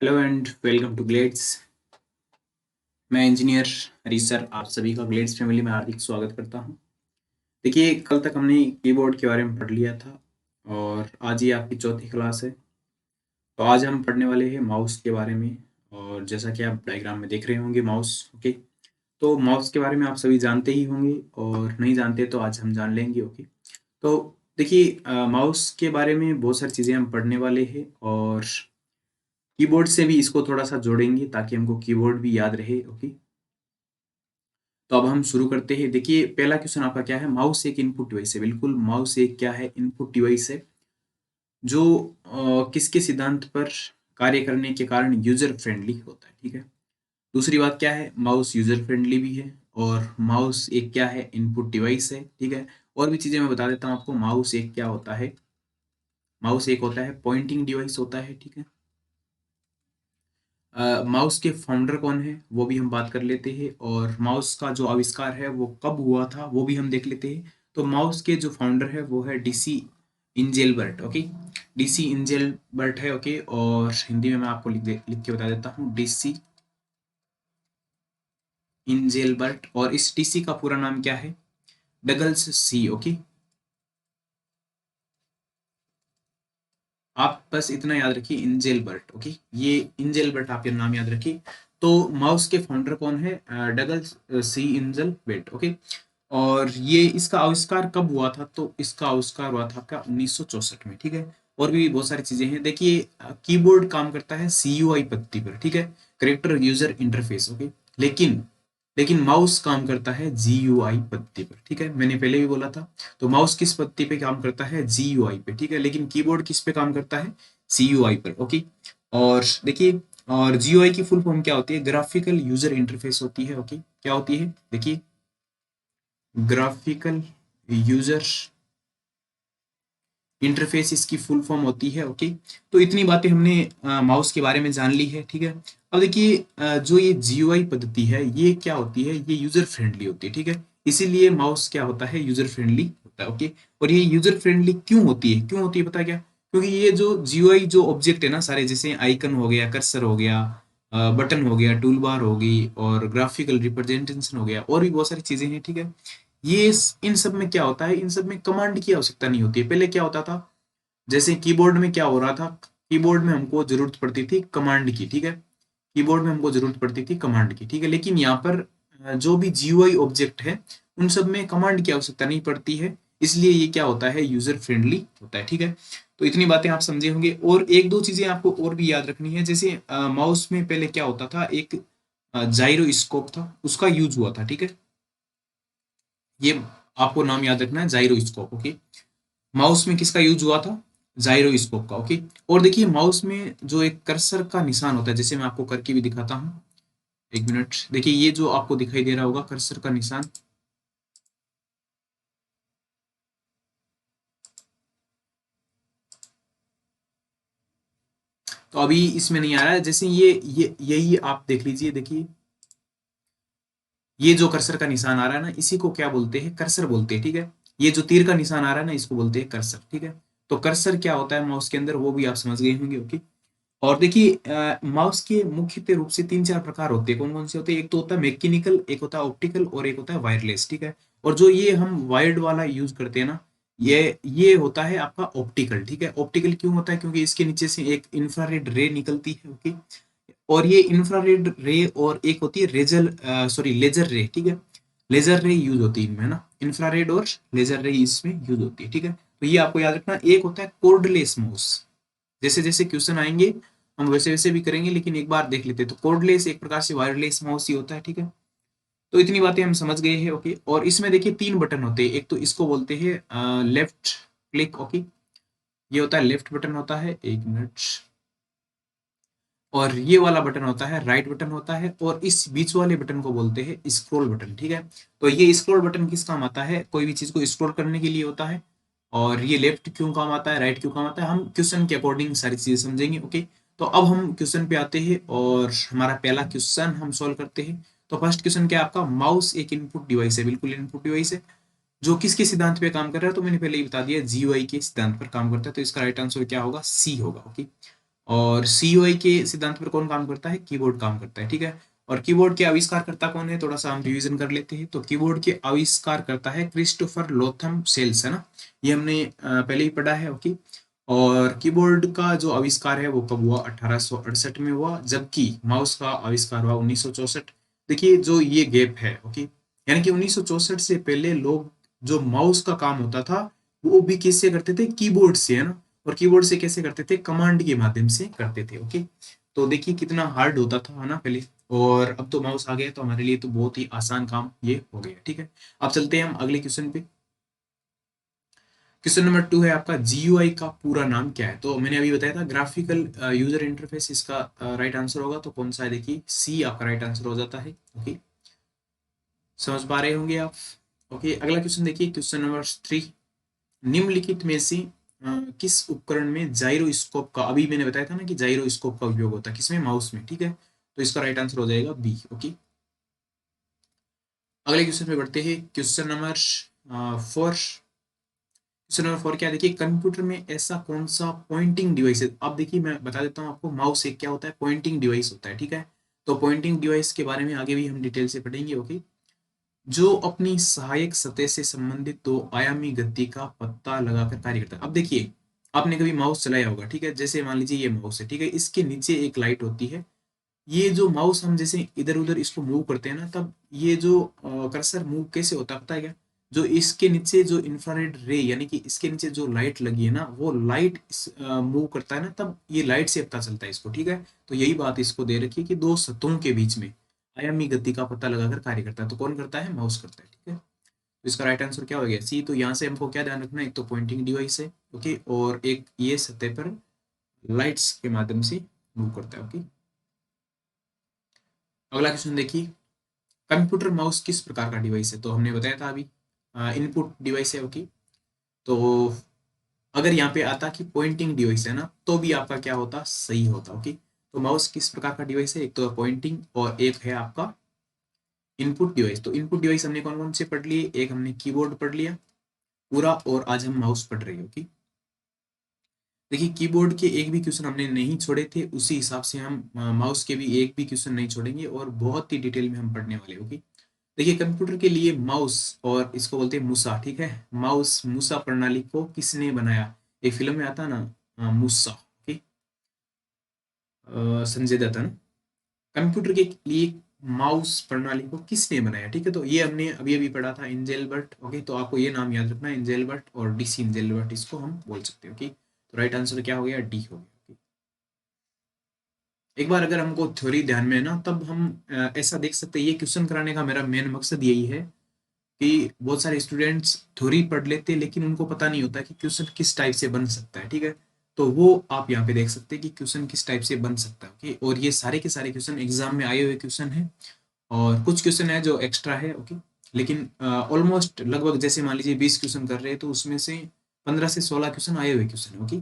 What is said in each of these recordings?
Hello and welcome to Glades. मैं engineer Harish sir आप सभी का ग्लेड्स फैमिली में हार्दिक स्वागत करता हूं। देखिए, कल तक हमने कीबोर्ड के बारे में पढ़ लिया था और आज ये आपकी चौथी क्लास है। तो आज हम पढ़ने वाले हैं माउस के बारे में। और जैसा कि आप डायग्राम में देख रहे होंगे माउस, ओके। तो माउस के बारे में आप सभी जानते ही होंगे और नहीं जानते तो आज हम जान लेंगे, ओके। तो देखिए, माउस के बारे में बहुत सारी चीज़ें हम पढ़ने वाले हैं और कीबोर्ड से भी इसको थोड़ा सा जोड़ेंगे ताकि हमको कीबोर्ड भी याद रहे, ओके। तो अब हम शुरू करते हैं। देखिए, पहला क्वेश्चन आपका क्या है? माउस एक इनपुट डिवाइस है। बिल्कुल, माउस एक क्या है? इनपुट डिवाइस है जो किसके सिद्धांत पर कार्य करने के कारण यूजर फ्रेंडली होता है, ठीक है। दूसरी बात क्या है? माउस यूजर फ्रेंडली भी है और माउस एक क्या है? इनपुट डिवाइस है, ठीक है। और भी चीजें मैं बता देता हूँ आपको। माउस एक क्या होता है? माउस एक होता है पॉइंटिंग डिवाइस होता है, ठीक है। माउस के फाउंडर कौन है वो भी हम बात कर लेते हैं और माउस का जो आविष्कार है वो कब हुआ था वो भी हम देख लेते हैं। तो माउस के जो फाउंडर है वो है डीसी इंजेलबर्ट, ओके। डीसी इंजेलबर्ट है, ओके। और हिंदी में मैं आपको लिख के बता देता हूँ, डीसी इंजेलबर्ट। और इस डीसी का पूरा नाम क्या है? डगल्स सी, ओके। आप बस इतना याद रखिए, इंजेलबर्ट, ओके। ये इंजेलबर्ट आप ये नाम याद रखिए। तो माउस के फाउंडर कौन है? डगल सी इंजेलबर्ट, ओके। और ये इसका आविष्कार कब हुआ था? तो इसका आविष्कार हुआ था आपका 1964 में, ठीक है। और भी बहुत सारी चीजें हैं। देखिए, कीबोर्ड काम करता है सीयूआई पत्ती पर, ठीक है, करेक्टर यूजर इंटरफेस, ओके। लेकिन लेकिन माउस काम करता है जीयूआई पत्ती पर, ठीक है। मैंने पहले भी बोला था। तो माउस किस पत्ती पे काम करता है? जीयूआई पे, ठीक है। लेकिन कीबोर्ड किस पे काम करता है? सीयूआई पर, ओके। और देखिए, और जीयूआई की फुल फॉर्म क्या होती है? ग्राफिकल यूजर इंटरफेस होती है, ओके। क्या होती है? देखिए, ग्राफिकल यूजर इंटरफेस इसकी फुल फॉर्म होती है, ओके। तो इतनी बातें हमने माउस के बारे में जान ली है, ठीक है। अब देखिए, जो ये जीयूआई पद्धति है ये क्या होती है? ये यूजर फ्रेंडली होती है, ठीक है। इसीलिए माउस क्या होता है? यूजर फ्रेंडली होता है, ओके। और ये यूजर फ्रेंडली क्यों होती है? क्यों होती है पता है क्या? क्योंकि ये जो जीयूआई जो ऑब्जेक्ट है ना सारे, जैसे आइकन हो गया, कर्सर हो गया, बटन हो गया, टूल बार हो गई और ग्राफिकल रिप्रेजेंटेशन हो गया, और भी बहुत सारी चीजें हैं, ठीक है। इन सब में क्या होता है? इन सब में कमांड की आवश्यकता नहीं होती है। पहले क्या होता था? जैसे कीबोर्ड में क्या हो रहा था? कीबोर्ड में हमको जरूरत पड़ती थी कमांड की, ठीक है। कीबोर्ड में हमको जरूरत पड़ती थी कमांड की, ठीक है। लेकिन यहाँ पर जो भी जीयूआई ऑब्जेक्ट है उन सब में कमांड की आवश्यकता नहीं पड़ती है। इसलिए ये क्या होता है? यूजर फ्रेंडली होता है, ठीक है। तो इतनी बातें आप समझे होंगे। और एक दो चीजें आपको और भी याद रखनी है। जैसे माउस में पहले क्या होता था? एक जाइरोस्कोप था, उसका यूज हुआ था, ठीक है। ये आपको नाम याद रखना है, जाइरोस्कोप, ओके। माउस में किसका यूज हुआ था? जाइरोस्कोप का, ओके। और देखिए, माउस में जो एक कर्सर का निशान होता है, जैसे मैं आपको करके भी दिखाता हूँ, एक मिनट। देखिए, ये जो आपको दिखाई दे रहा होगा कर्सर का निशान, तो अभी इसमें नहीं आ रहा है। जैसे ये यही आप देख लीजिए, देखिए ये जो कर्सर का निशान आ रहा है ना, इसी को क्या बोलते हैं? कर्सर बोलते हैं, ठीक है। ये जो तीर का निशान आ रहा है ना, इसको बोलते हैं कर्सर, ठीक है। तो कर्सर क्या होता है माउस के अंदर वो भी आप समझ गए होंगे, ओके। और देखिए, माउस के मुख्यतः रूप से तीन चार प्रकार होते हैं। कौन कौन से होते हैं? एक तो होता है मैकेनिकल, एक होता है ऑप्टिकल और एक होता है वायरलेस, ठीक है। और जो ये हम वायर्ड वाला यूज करते हैं ना, ये होता है आपका ऑप्टिकल, ठीक है। ऑप्टिकल क्यों होता है? क्योंकि इसके नीचे से एक इंफ्रारेड रे निकलती है, ओके। और ये इंफ्रारेड रे और एक होती है लेजर रे, ठीक है। लेजर रे यूज होती है इनमें, है ना। इंफ्रारेड और लेजर रे इसमें यूज होती है, ठीक है। तो ये आपको याद रखना। एक होता है कोर्डलेस माउस। जैसे जैसे क्वेश्चन आएंगे हम वैसे वैसे भी करेंगे, लेकिन एक बार देख लेते हैं। तो कोर्डलेस एक प्रकार से वायरलेस माउस ही होता है, ठीक है। तो इतनी बातें हम समझ गए हैं, ओके। और इसमें देखिए तीन बटन होते हैं। एक तो इसको बोलते हैं लेफ्ट क्लिक, ओके। ये होता है लेफ्ट बटन होता है, एक मिनट। और ये वाला बटन होता है राइट बटन होता है। और इस बीच वाले बटन को बोलते हैं स्क्रॉल बटन, ठीक है। तो ये स्क्रॉल बटन किस काम आता है? कोई भी चीज को स्क्रॉल करने के लिए होता है। और ये लेफ्ट क्यों काम आता है, राइट क्यों काम आता है, हम क्वेश्चन के अकॉर्डिंग सारी चीजें समझेंगे, ओके। तो अब हम क्वेश्चन पे आते हैं और हमारा पहला क्वेश्चन हम सॉल्व करते हैं। तो फर्स्ट क्वेश्चन क्या है आपका? माउस एक इनपुट डिवाइस है, बिल्कुल इनपुट डिवाइस है जो किसके सिद्धांत पे काम कर रहा है? तो मैंने पहले ही बता दिया, जीयूआई के सिद्धांत पर काम करता है। तो इसका राइट आंसर क्या होगा? सी होगा, ओके। और सीयूआई के सिद्धांत पर कौन काम करता है? कीबोर्ड काम करता है, ठीक है। और कीबोर्ड के आविष्कारकर्ता कौन है? थोड़ा सा हम रिवीजन कर लेते हैं। तो कीबोर्ड के आविष्कार करता है क्रिस्टोफर लोथम सेल्स, है ना। ये हमने पहले ही पढ़ा है, ओके। और कीबोर्ड का जो आविष्कार है वो कब हुआ? 1868 में हुआ, जबकि माउस का आविष्कार हुआ 1964। देखिए जो ये गैप है, ओके, यानी कि 1964 से पहले लोग जो माउस का काम होता था वो भी किससे करते थे? कीबोर्ड से, है ना। और कीबोर्ड से कैसे करते थे? कमांड के माध्यम से करते थे, ओके। तो देखिए कितना हार्ड होता था, है ना, पहले। और अब तो माउस आ गया तो हमारे लिए तो बहुत ही आसान काम ये हो गया, ठीक है। अब चलते हैं हम अगले क्वेश्चन पे। क्वेश्चन नंबर 2 है आपका, जीयूआई का पूरा नाम क्या है? तो मैंने अभी बताया था ग्राफिकल यूजर इंटरफेस इसका राइट आंसर होगा। तो कौन सा है? देखिए सी आपका राइट आंसर हो जाता है, ओके। समझ पा रहे होंगे आप? ओके, अगला क्वेश्चन देखिए, क्वेश्चन नंबर 3। निम्नलिखित में से किस उपकरण में जाइरोस्कोप का, अभी मैंने बताया था ना कि जाइरोस्कोप का उपयोग होता है किसमें? माउस में, ठीक है। तो इसका राइट आंसर हो जाएगा बी, ओके। अगले क्वेश्चन पे बढ़ते हैं, क्वेश्चन नंबर 4। क्वेश्चन नंबर 4 क्या है? देखिए कंप्यूटर में ऐसा कौन सा पॉइंटिंग डिवाइस है? अब देखिए मैं बता देता हूँ आपको, माउस एक क्या होता है? पॉइंटिंग डिवाइस होता है, ठीक है। तो पॉइंटिंग डिवाइस के बारे में आगे भी हम डिटेल से पढ़ेंगे, ओके। जो अपनी सहायक सतह से संबंधित दो आयामी गति का पता लगाकर कार्य करता है। अब देखिए आपने कभी माउस चलाया होगा, ठीक है। जैसे मान लीजिए ये माउस है, ठीक है, इसके नीचे एक लाइट होती है। ये जो माउस हम जैसे इधर उधर इसको मूव करते हैं ना, तब ये जो कर्सर मूव कैसे होता है पता है क्या? जो इसके नीचे जो इंफ्रारेड रे, यानी कि इसके नीचे जो लाइट लगी है ना, वो लाइट मूव करता है ना, तब ये लाइट से पता चलता है इसको, ठीक है। तो यही बात इसको दे रखी है कि दो सतहों के बीच में आयामी गति का पता लगाकर कार्य करता है। तो कौन करता है? माउस करता है, ठीक है। तो इसका राइट आंसर क्या हो गया? सी। तो यहाँ से हमको क्या ध्यान रखना है? एक तो पॉइंटिंग डिवाइस है, ओके, और एक ये सतह पर लाइट्स के माध्यम से मूव करता है, ओके। अगला क्वेश्चन देखिए, कंप्यूटर माउस किस प्रकार का डिवाइस है? तो हमने बताया था अभी, इनपुट डिवाइस है, ओके। तो अगर यहाँ पे आता कि पॉइंटिंग डिवाइस है ना, तो भी आपका क्या होता? सही होता, ओके। तो माउस किस प्रकार का डिवाइस है? एक तो पॉइंटिंग और एक है आपका इनपुट डिवाइस। तो इनपुट डिवाइस हमने कौन कौन से पढ़ लिए? एक हमने कीबोर्ड पढ़ लिया पूरा, और आज हम माउस पढ़ रहे हैं, ओके। देखिए कीबोर्ड के एक भी क्वेश्चन हमने नहीं छोड़े थे, उसी हिसाब से हम माउस के भी एक भी क्वेश्चन नहीं छोड़ेंगे, और बहुत ही डिटेल में हम पढ़ने वाले, ओके। देखिए कंप्यूटर के लिए माउस, और इसको बोलते हैं मूसा, ठीक है। माउस मूसा प्रणाली को किसने बनाया? एक फिल्म में आता ना, मूसा, ओके, संजय दत्त, है ना। कंप्यूटर के लिए माउस प्रणाली को किसने बनाया? ठीक है, तो ये हमने अभी अभी पढ़ा था, इंजेलबर्ट, ओके। तो आपको ये नाम याद रखना है, इंजेलबर्ट और डीसी इंजेलबर्ट, इसको हम बोल सकते हैं, ओके। तो राइट आंसर क्या हो गया? डी हो गया, okay? एक बार अगर हमको थ्योरी ध्यान में है ना, तब हम ऐसा देख सकते हैं, ये क्वेश्चन कराने का मेरा मेन मकसद यही है कि बहुत सारे स्टूडेंट्स थ्योरी पढ़ लेते हैं लेकिन उनको पता नहीं होता कि क्वेश्चन किस टाइप से बन सकता है, ठीक है। तो वो आप यहाँ पे देख सकते हैं कि क्वेश्चन किस टाइप से बन सकता है, ओके। और ये सारे के सारे क्वेश्चन एग्जाम में आए हुए क्वेश्चन है, और कुछ क्वेश्चन है जो एक्स्ट्रा है, ओके। लेकिन ऑलमोस्ट लगभग जैसे मान लीजिए 20 क्वेश्चन कर रहे हैं, तो उसमें से 15 से 16 क्वेश्चन आए हुए क्वेश्चन, ओके।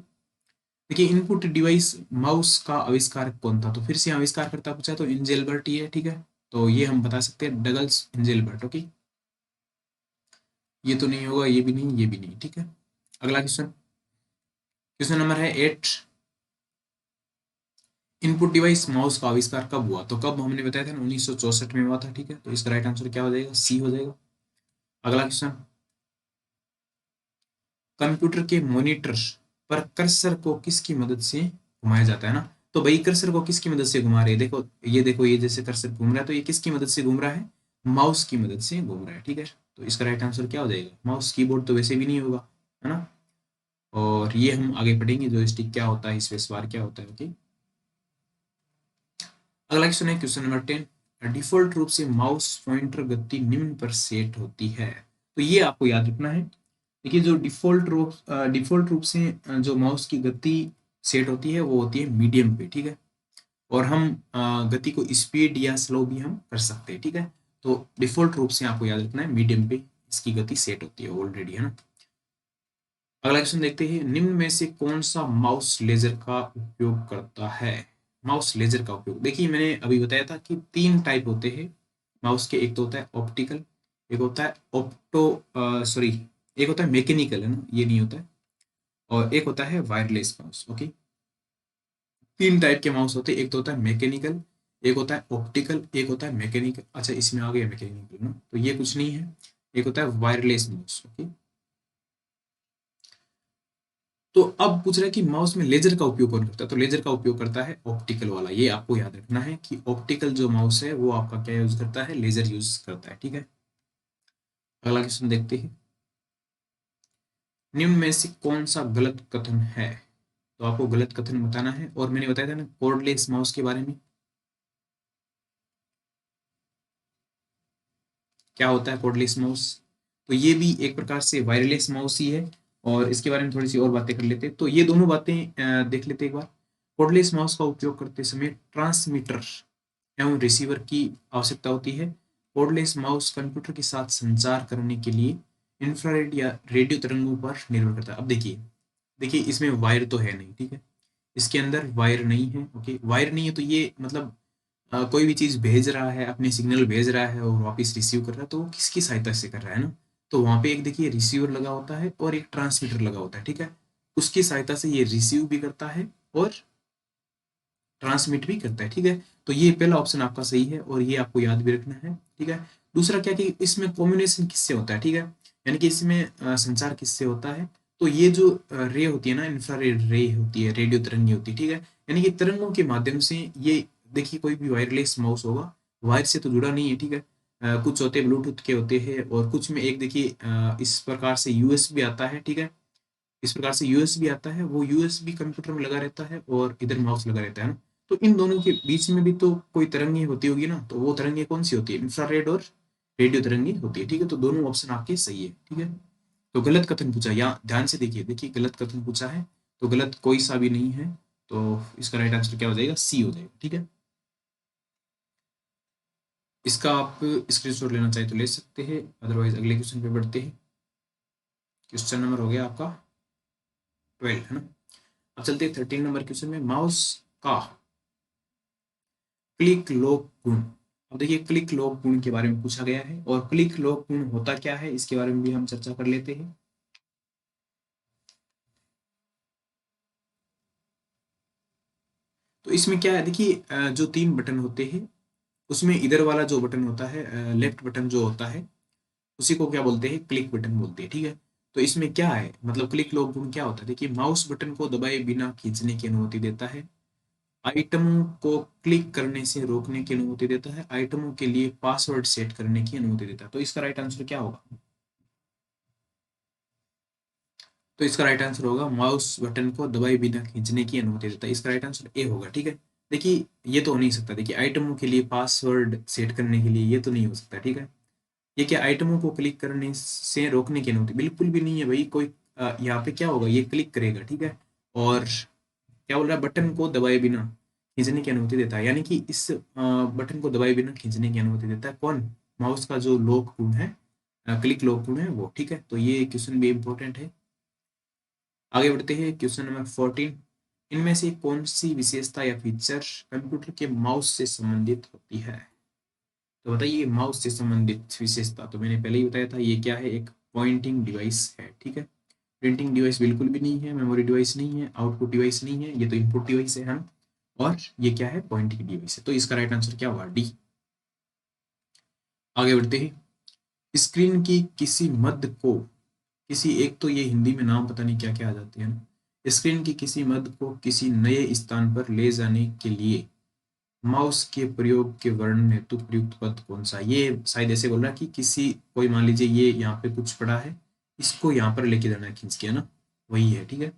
देखिए इनपुट डिवाइस माउस का आविष्कारक कौन था? तो फिर से आविष्कार करता पूछा तो इंजेलबर्ट ही है, ठीक है। तो ये हम बता सकते हैं, डगल्स इंजेलबर्ट, ओके। ये तो नहीं होगा, ये भी नहीं, ये भी नहीं, ठीक है। अगला क्वेश्चन, क्वेश्चन नंबर है 8। इनपुट डिवाइस माउस का आविष्कार कब हुआ? तो कब हमने बताया था ना, 1964 में हुआ था, ठीक है। तो इसका राइट आंसर क्या हो जाएगा? सी हो जाएगा। अगला क्वेश्चन, कंप्यूटर के मॉनिटर पर कर्सर को किसकी मदद से घुमाया जाता है ना? तो भाई कर्सर को किसकी मदद से घुमा रहे हैं? देखो ये जैसे कर्सर घूम रहा है, तो ये किसकी मदद से घूम रहा है? माउस की मदद से घूम रहा है, ठीक है। तो इसका राइट आंसर क्या हो जाएगा? माउस। कीबोर्ड तो वैसे भी नहीं होगा, है ना। और ये हम आगे पढ़ेंगे, जो स्टिक क्या होता है, स्पेस बार क्या होता है, ओके। अगला क्वेश्चन है क्वेश्चन नंबर 10। डिफॉल्ट रूप से माउस पॉइंटर गति निम्न पर सेट होती है। तो ये आपको याद रखना है। देखिए जो डिफॉल्ट रूप से जो माउस की गति सेट होती है वो होती है मीडियम पे, ठीक है। और हम गति को स्पीड या स्लो भी हम कर सकते हैं, ठीक है। तो डिफॉल्ट रूप से आपको याद रखना है मीडियम पे इसकी गति सेट होती है ऑलरेडी, है ना। अगला क्वेश्चन देखते हैं, निम्न में से कौन सा माउस लेजर का उपयोग करता है? माउस लेजर का उपयोग, देखिए मैंने अभी बताया था कि 3 टाइप होते हैं माउस के। एक तो होता है ऑप्टिकल, एक होता है सॉरी, एक होता है मैकेनिकल, है ना, ये नहीं होता है, और एक होता है वायरलेस माउस, ओके। तीन टाइप के माउस होते हैं, एक तो होता है मैकेनिकल, एक होता है ऑप्टिकल, एक होता है मैकेनिकल, अच्छा इसमें आ गया मैकेनिकल ना, तो ये कुछ नहीं है। एक होता है वायरलेस माउस, ओके। तो अब पूछ रहा है कि माउस में लेजर का उपयोग कौन करता है, तो लेजर का उपयोग करता है ऑप्टिकल वाला। ये आपको याद रखना है कि ऑप्टिकल जो माउस है वो आपका क्या यूज करता है, लेजर यूज करता है, ठीक है। अगला क्वेश्चन देखते हैं, निम्न में से कौन सा गलत कथन है, तो आपको गलत कथन बताना है। और मैंने बताया था ना कोर्डलेस माउस के बारे में, क्या होता है कोर्डलेस माउस, तो ये भी एक प्रकार से वायरलेस माउस ही है। और इसके बारे में थोड़ी सी और बातें कर लेते हैं, तो ये दोनों बातें देख लेते हैं एक बार। कोर्डलेस माउस का उपयोग करते समय ट्रांसमीटर एवं रिसीवर की आवश्यकता होती है। कोर्डलेस माउस कंप्यूटर के साथ संचार करने के लिए इंफ्रारेड या रेडियो तरंगों पर निर्भर करता है। अब देखिए, देखिए इसमें वायर तो है नहीं, ठीक है, इसके अंदर वायर नहीं है, ओके। वायर नहीं है तो ये मतलब कोई भी चीज भेज रहा है, अपने सिग्नल भेज रहा है और वापस रिसीव कर रहा है, तो वो किसकी सहायता से कर रहा है ना, तो वहां पे एक देखिए रिसीवर लगा होता है और एक ट्रांसमीटर लगा होता है, ठीक है। उसकी सहायता से ये रिसीव भी करता है और ट्रांसमिट भी करता है, ठीक है। तो ये पहला ऑप्शन आपका सही है और ये आपको याद भी रखना है, ठीक है। दूसरा क्या कि इसमें कॉम्बिनेशन किससे होता है, ठीक है, यानी कि इसमें संचार किससे होता है, तो ये जो रे होती है ना, इंफ्रारेड रे होती है, रेडियो तरंगे होती है, ठीक है, यानी कि तरंगों के माध्यम से ये, देखिए कोई भी वायरलेस माउस होगा, वायर से तो जुड़ा नहीं है, ठीक है। कुछ होते हैं ब्लूटूथ के होते हैं और कुछ में एक देखिए इस प्रकार से यूएसबी आता है, ठीक है। इस प्रकार से यूएसबी आता है, वो यूएसबी कंप्यूटर में लगा रहता है और इधर माउस लगा रहता है ना, तो इन दोनों के बीच में भी तो कोई तरंगे होती होगी ना, तो वो तरंगे कौन सी होती है, इंफ्रारेड और रेडियो तरंगे होती है, ठीक है। तो दोनों ऑप्शन आपके सही है, ठीक है। तो गलत कथन पूछा, यहाँ ध्यान से देखिए, देखिए गलत कथन पूछा है, तो गलत कोई सा भी नहीं है, तो इसका राइट आंसर क्या हो जाएगा, सी हो जाएगा, ठीक है। इसका आप स्क्रीनशॉट लेना चाहे तो ले सकते हैं, अदरवाइज अगले क्वेश्चन पे बढ़ते हैं। क्वेश्चन नंबर हो गया आपका 12 है ना। अब चलते हैं 13 नंबर क्वेश्चन में, माउस का क्लिक लॉक गुण। अब देखिए क्लिक लॉक गुण के बारे में पूछा गया है और क्लिक लॉक गुण होता क्या है इसके बारे में भी हम चर्चा कर लेते हैं। तो इसमें क्या है, देखिए जो तीन बटन होते हैं उसमें इधर वाला जो बटन होता है, लेफ्ट बटन जो होता है, उसी को क्या बोलते हैं, क्लिक बटन बोलते हैं, ठीक है। तो इसमें क्या है, मतलब क्लिक लॉक गुण क्या होता है, देखिए माउस बटन को दबाए बिना खींचने की अनुमति देता है, आइटमों को क्लिक करने से रोकने की अनुमति देता है, आइटमों के लिए पासवर्ड सेट करने की अनुमति देता है। तो इसका राइट आंसर क्या होगा, तो इसका राइट आंसर होगा माउस बटन को दबाए बिना खींचने की अनुमति देता है, इसका राइट आंसर ए होगा, ठीक है। देखिए ये तो हो नहीं सकता, देखिए आइटमों के लिए पासवर्ड सेट करने के लिए ये तो नहीं हो सकता, ठीक है। ये क्या आइटमों को क्लिक करने से रोकने की अनुमति बिल्कुल भी नहीं है भाई, कोई यहाँ पे क्या होगा, ये क्लिक करेगा, ठीक है। और क्या बोल रहा है, बटन को दबाए बिना खींचने की अनुमति देता है, यानी कि इस बटन को दबाए बिना खींचने की अनुमति देता है कौन, माउस का जो लॉक गुण है, क्लिक लॉक गुण है वो, ठीक है। तो ये क्वेश्चन भी इंपॉर्टेंट है। आगे बढ़ते हैं क्वेश्चन नंबर 14, इनमें से कौन सी विशेषता या फीचर कंप्यूटर के माउस से संबंधित होती है, तो बताइए माउस से संबंधित विशेषता, तो मैंने पहले ही बताया था ये क्या है, एक पॉइंटिंग डिवाइस है, ठीक है। प्रिंटिंग डिवाइस बिल्कुल भी नहीं है, मेमोरी डिवाइस नहीं है, आउटपुट डिवाइस नहीं है, ये तो इनपुट डिवाइस है ना। और ये क्या है, पॉइंटिंग डिवाइस है, तो इसका राइट आंसर क्या होगा, डी। आगे बढ़ते हैं, स्क्रीन की किसी मध्य को, किसी एक तो ये हिंदी में नाम पता नहीं क्या क्या आ जाते हैं ना, स्क्रीन की किसी मध्य को किसी नए स्थान पर ले जाने के लिए माउस के प्रयोग के वर्णन हेतु प्रयुक्त पद कौन सा, ये शायद ऐसे बोल रहा है कि किसी, कोई मान लीजिए ये यहाँ पे कुछ पड़ा है, इसको यहाँ पर लेके जाना है खींच के, है ना, वही है, ठीक है।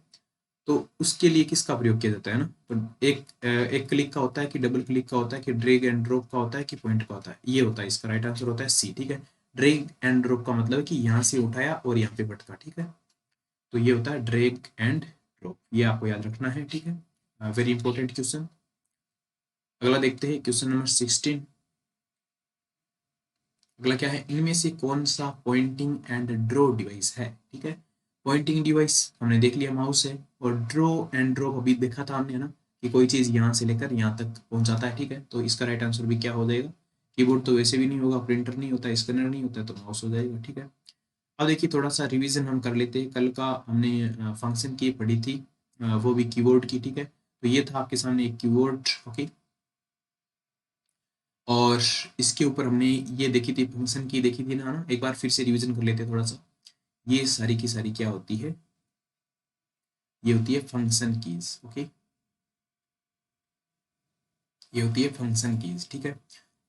तो उसके लिए किसका प्रयोग किया जाता है ना, तो एक क्लिक का होता है कि डबल क्लिक का होता है कि ड्रैग एंड ड्रॉप का होता है कि पॉइंट का होता है, ये होता है, इसका राइट आंसर होता है सी, ठीक है। ड्रैग एंड ड्रॉप का मतलब है कि यहाँ से उठाया और यहाँ पे भटका, ठीक है। तो ये होता है ड्रैग एंड ड्रॉप, ये आपको याद रखना है, ठीक है, वेरी इंपॉर्टेंट क्वेश्चन। अगला देखते हैं क्वेश्चन नंबर 16। अगला क्या है, इनमें से कौन सा पॉइंटिंग एंड ड्रॉ डिवाइस है, ठीक है। पॉइंटिंग डिवाइस हमने देख लिया माउस है, और ड्रॉ एंड ड्रॉप अभी देखा था हमने, है ना, कि कोई चीज यहाँ से लेकर यहाँ तक पहुंचाता है, ठीक है। तो इसका राइट आंसर भी क्या हो जाएगा, कीबोर्ड तो वैसे भी नहीं होगा, प्रिंटर नहीं होता, स्कैनर नहीं होता, तो माउस हो जाएगा, ठीक है। अब देखिए थोड़ा सा रिवीजन हम कर लेते हैं, कल का हमने फंक्शन की पढ़ी थी, वो भी कीबोर्ड की, ठीक है। तो ये था आपके सामने एक कीवर्ड। ओके, और इसके ऊपर हमने ये देखी थी, फंक्शन की देखी थी ना, एक बार फिर से रिवीजन कर लेते हैं थोड़ा सा। ये सारी की सारी क्या होती है, ये होती है फंक्शन कीज। ओके, ये होती है फंक्शन कीज, ठीक है।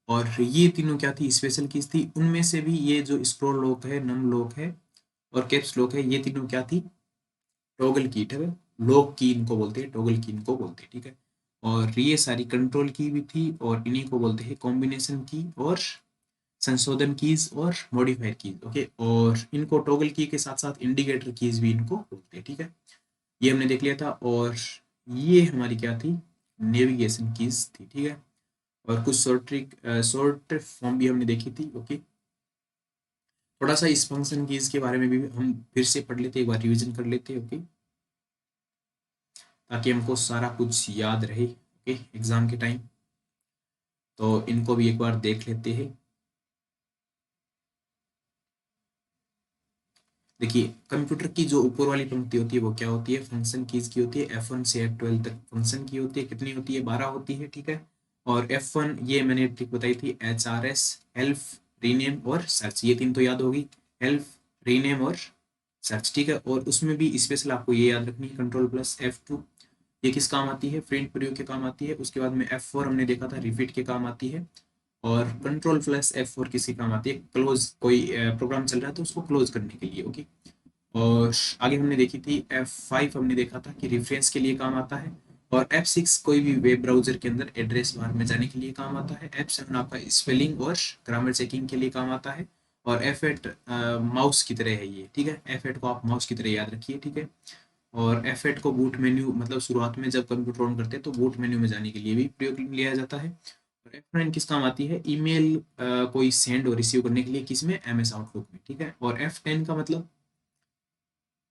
और ये तीनों क्या थी, स्पेशल कीज थी। उनमें से भी ये जो स्क्रॉल लॉक है, नम लॉक है और कैप्स लॉक है, ये तीनों क्या थी, टॉगल की, ठीक है। लॉक की इनको बोलते हैं, टॉगल की इनको बोलते हैं, ठीक है। और ये सारी कंट्रोल की भी थी और इन्हीं को बोलते हैं कॉम्बिनेशन की और संशोधन कीज और मॉडिफायर कीज। ओके, और इनको टॉगल की के साथ साथ इंडिकेटर कीज भी इनको बोलते हैं, ठीक है। ये हमने देख लिया था। और ये हमारी क्या थी, नेविगेशन कीज थी, ठीक है। और कुछ शॉर्ट फॉर्म भी हमने देखी थी। ओके, थोड़ा सा इस फंक्शन कीज के बारे में भी हम फिर से पढ़ लेते, एक बार रिवीजन कर लेते। ओके, ताकि हमको सारा कुछ याद रहे, ओके, एग्जाम के टाइम। तो इनको भी एक बार देख लेते हैं। देखिए, कंप्यूटर की जो ऊपर वाली पंक्ति होती है वो क्या होती है, फंक्शन कीज की होती है। F1 से F12 तक फंक्शन की होती है, कितनी होती है, 12 होती है, ठीक है। और F1 ये मैंने ट्रिक बताई थी, HRS, हेल्प, रीनेम और सर्च, ये तीन तो याद होगी, हेल्प, रीनेम और सर्च, ठीक है। और उसमें भी स्पेशल आपको ये याद रखनी है, कंट्रोल प्लस F2, ये किस काम आती है, प्रिंट प्रयोग के काम आती है। उसके बाद में F4 हमने देखा था, रिपीट के काम आती है। और कंट्रोल प्लस F4 किसी काम आती है, क्लोज, कोई प्रोग्राम चल रहा है तो उसको क्लोज करने के लिए। ओके, और आगे हमने देखी थी F5, हमने देखा था कि रेफरेंस के लिए काम आता है। और F6 कोई भी वेब ब्राउजर के अंदर एड्रेस बार में जाने के लिए काम आता है। F7 आपका स्पेलिंग और ग्रामर चेकिंग के लिए काम आता है। और F8 माउस की तरह है ये, ठीक है। F8 को आप माउस की तरह याद रखिए, ठीक है। और F8 को बूट मेन्यू, मतलब शुरुआत में जब कंप्यूटर ऑन करते हैं तो बूट मेन्यू में जाने के लिए भी प्रयोग लिया जाता है। और F9 किस काम आती है, ईमेल कोई सेंड और रिसीव करने के लिए, किसमें, MS आउटलुक में, ठीक है। और F10 का मतलब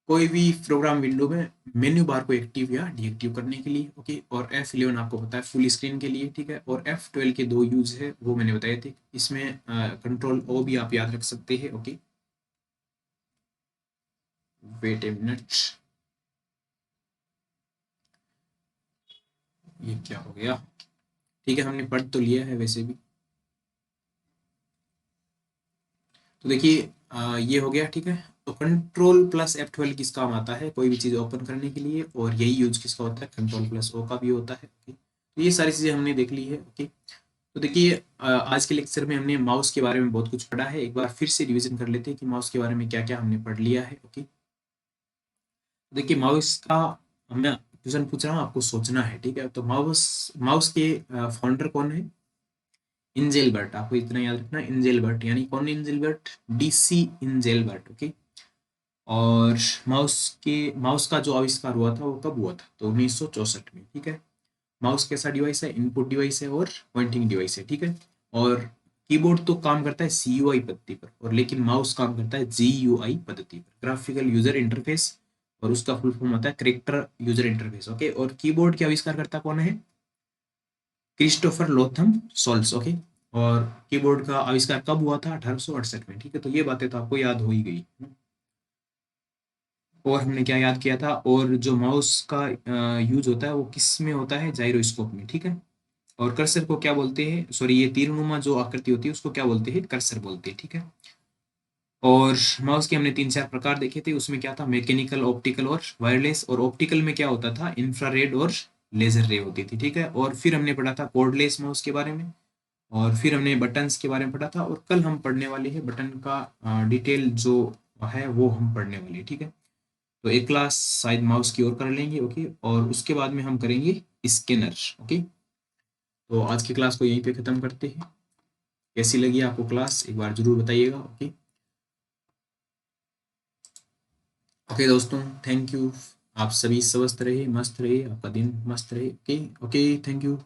कोई भी प्रोग्राम विंडो में मेन्यू बार को एक्टिव या डीएक्टिव करने के लिए। ओके, और F11 आपको पता है फुल स्क्रीन के लिए, ठीक है। और F12 के दो यूज है वो मैंने बताए थे, इसमें कंट्रोल O भी आप याद रख सकते हैं। ओके, वेट ए मिनट, ये क्या हो गया, ठीक है, हमने पढ़ तो लिया है वैसे भी। तो देखिए, ये हो गया, ठीक है। तो कंट्रोल प्लस F12 किस काम आता है, कोई भी चीज़ ओपन करने के लिए। और यही यूज किसका होता है, कंट्रोल प्लस O का भी होता है। ओके, तो ये सारी चीज़ें हमने देख ली है। ओके, तो देखिए, आज के लेक्चर में हमने माउस के बारे में बहुत कुछ पढ़ा है। एक बार फिर से रिवीजन कर लेते हैं कि माउस के बारे में क्या क्या हमने पढ़ लिया है। ओके, देखिए, माउस का मैं क्वेश्चन पूछ रहा हूँ, आपको सोचना है, ठीक है। तो माउस माउस के फाउंडर कौन है, इंजेलबर्ट, आपको इतना याद रखना, इंजेलबर्ट, यानी कौन, इंजेलबर्ट, DC इंजेलबर्ट। ओके, और माउस का जो आविष्कार हुआ था वो कब हुआ था, तो 1964 में, ठीक है। माउस कैसा डिवाइस है, इनपुट डिवाइस है और पॉइंटिंग डिवाइस है, ठीक है। और कीबोर्ड तो काम करता है CUI पद्धति पर, और लेकिन माउस काम करता है GUI पद्धति पर, ग्राफिकल यूजर इंटरफेस। और उसका फुल फॉर्म होता है कैरेक्टर यूजर इंटरफेस। ओके, और कीबोर्ड के आविष्कार करता कौन है, क्रिस्टोफर लोथम सोल्स। ओके, और कीबोर्ड का आविष्कार कब हुआ था, 1868 में, ठीक है। तो ये बातें तो आपको याद हो ही गई। और हमने क्या याद किया था, और जो माउस का यूज होता है वो किस में होता है, जाइरोस्कोप में, ठीक है। और कर्सर को क्या बोलते हैं, सॉरी, ये तीरनुमा जो आकृति होती है उसको क्या बोलते हैं, कर्सर बोलते हैं, ठीक है। और माउस के हमने 3-4 प्रकार देखे थे, उसमें क्या था, मैकेनिकल, ऑप्टिकल और वायरलेस। और ऑप्टिकल में क्या होता था, इंफ्रारेड और लेजर रे होती थी, ठीक है। और फिर हमने पढ़ा था कॉर्डलेस माउस के बारे में। और फिर हमने बटन्स के बारे में पढ़ा था। और कल हम पढ़ने वाले हैं बटन का डिटेल जो है वो हम पढ़ने वाले हैं, ठीक है। तो एक क्लास शायद माउस की और कर लेंगे। ओके, और उसके बाद में हम करेंगे स्कैनर। ओके, तो आज की क्लास को यहीं पे ख़त्म करते हैं। कैसी लगी आपको क्लास, एक बार जरूर बताइएगा। ओके, ओके दोस्तों, थैंक यू। आप सभी स्वस्थ रहे, मस्त रहे, आपका दिन मस्त रहे। Okay, okay, thank you.